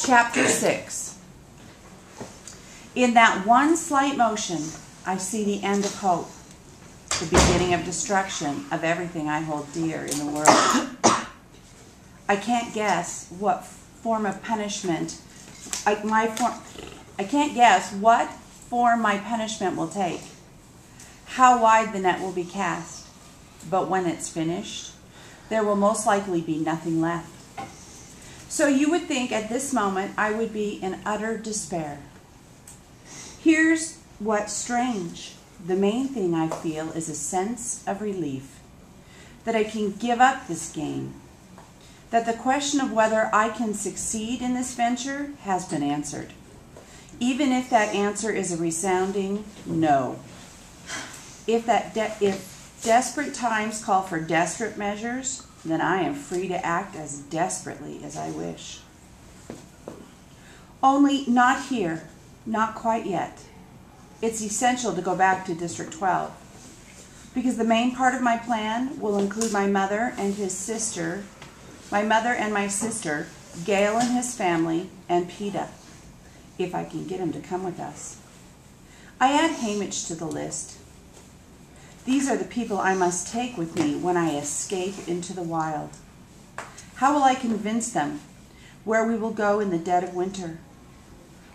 Chapter 6. In that one slight motion, I see the end of hope, the beginning of destruction of everything I hold dear in the world. I can't guess what form of punishment, I can't guess what form my punishment will take, how wide the net will be cast, but when it's finished, there will most likely be nothing left. So you would think at this moment I would be in utter despair. Here's what's strange. The main thing I feel is a sense of relief that I can give up this game, that the question of whether I can succeed in this venture has been answered, even if that answer is a resounding no. If desperate times call for desperate measures, then I am free to act as desperately as I wish. Only not here, not quite yet. It's essential to go back to District 12, because the main part of my plan will include my mother and my sister, Gail and his family, and PETA, if I can get him to come with us. I add Hamish to the list. These are the people I must take with me when I escape into the wild. How will I convince them where we will go in the dead of winter?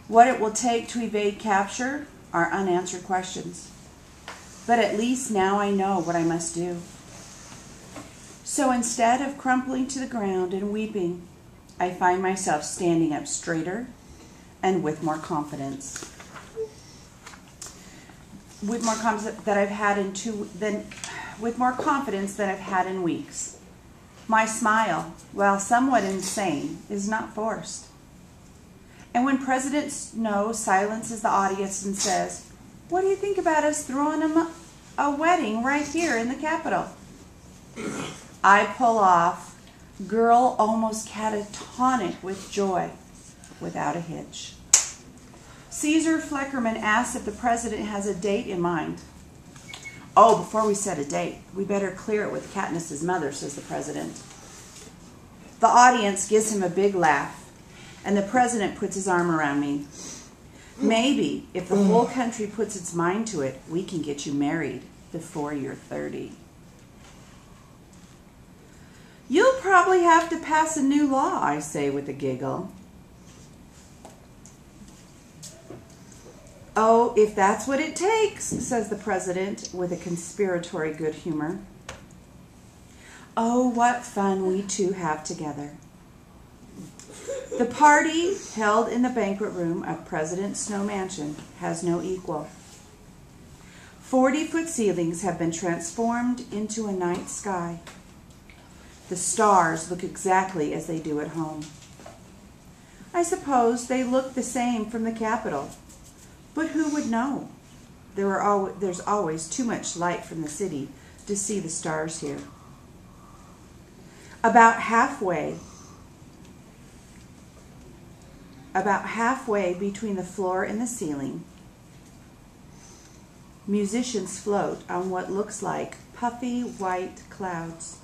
What it will take to evade capture are unanswered questions. But at least now I know what I must do. So instead of crumpling to the ground and weeping, I find myself standing up straighter and with more confidence. With more confidence than I've had in weeks. My smile, while somewhat insane, is not forced. And when President Snow silences the audience and says, "What do you think about us throwing him a wedding right here in the Capitol?" I pull off, girl almost catatonic with joy, without a hitch. Caesar Fleckerman asks if the president has a date in mind. "Oh, before we set a date, we better clear it with Katniss's mother," says the president. The audience gives him a big laugh, and the president puts his arm around me. "Maybe, if the whole country puts its mind to it, we can get you married before you're 30. "You'll probably have to pass a new law," I say with a giggle. "Oh, if that's what it takes," says the president with a conspiratory good humor. Oh, what fun we two have together. The party held in the banquet room of President Snow Mansion has no equal. 40-foot ceilings have been transformed into a night sky. The stars look exactly as they do at home. I suppose they look the same from the Capitol. But who would know? There's always too much light from the city to see the stars here. About halfway between the floor and the ceiling, musicians float on what looks like puffy white clouds.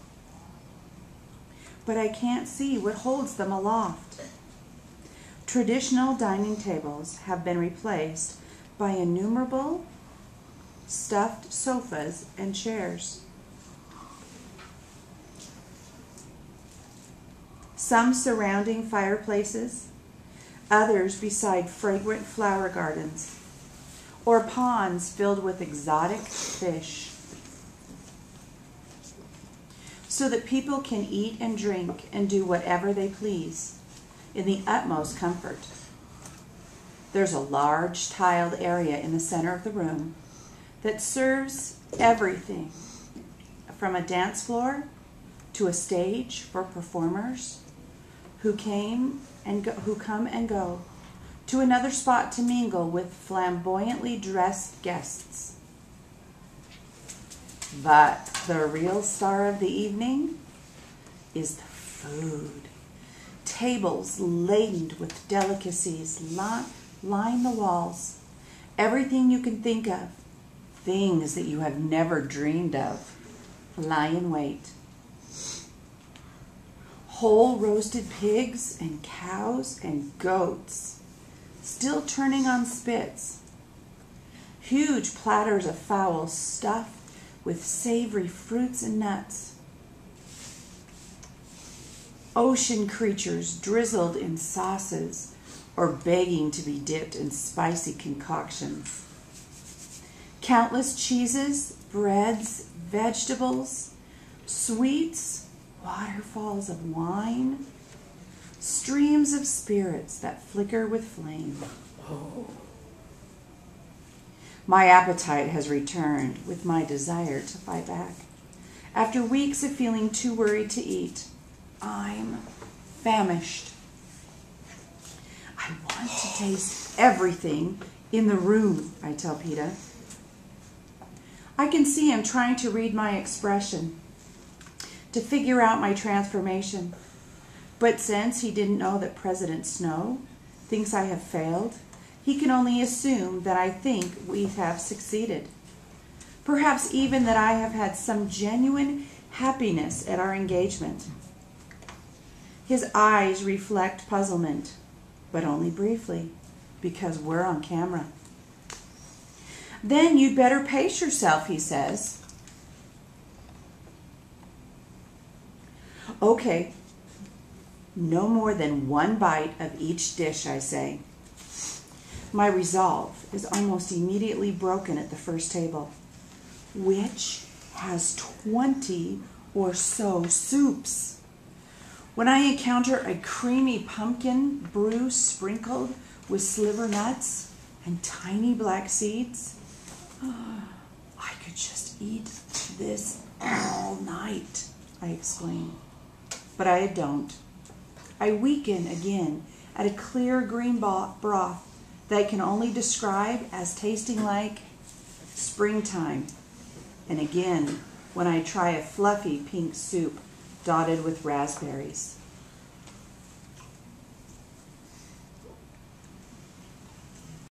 But I can't see what holds them aloft. Traditional dining tables have been replaced by innumerable stuffed sofas and chairs. Some surrounding fireplaces, others beside fragrant flower gardens, or ponds filled with exotic fish, so that people can eat and drink and do whatever they please in the utmost comfort. There's a large tiled area in the center of the room that serves everything from a dance floor to a stage for performers who come and go, to another spot to mingle with flamboyantly dressed guests. But the real star of the evening is the food. Tables laden with delicacies line the walls. Everything you can think of, things that you have never dreamed of, lie in wait. whole roasted pigs and cows and goats, still turning on spits. Huge platters of fowl stuffed with savory fruits and nuts. Ocean creatures drizzled in sauces or begging to be dipped in spicy concoctions. Countless cheeses, breads, vegetables, sweets, waterfalls of wine, streams of spirits that flicker with flame. Oh. My appetite has returned with my desire to fight back. After weeks of feeling too worried to eat, I'm famished. I want to taste everything in the room, I tell Peter. I can see him trying to read my expression, to figure out my transformation. But since he didn't know that President Snow thinks I have failed, he can only assume that I think we have succeeded. Perhaps even that I have had some genuine happiness at our engagement. His eyes reflect puzzlement, but only briefly, because we're on camera. Then you'd better pace yourself, he says. Okay, no more than one bite of each dish, I say. My resolve is almost immediately broken at the first table, which has 20 or so soups. When I encounter a creamy pumpkin brew sprinkled with sliver nuts and tiny black seeds, I could just eat this all night, I exclaim. But I don't. I weaken again at a clear green broth that I can only describe as tasting like springtime. And again, when I try a fluffy pink soup dotted with raspberries.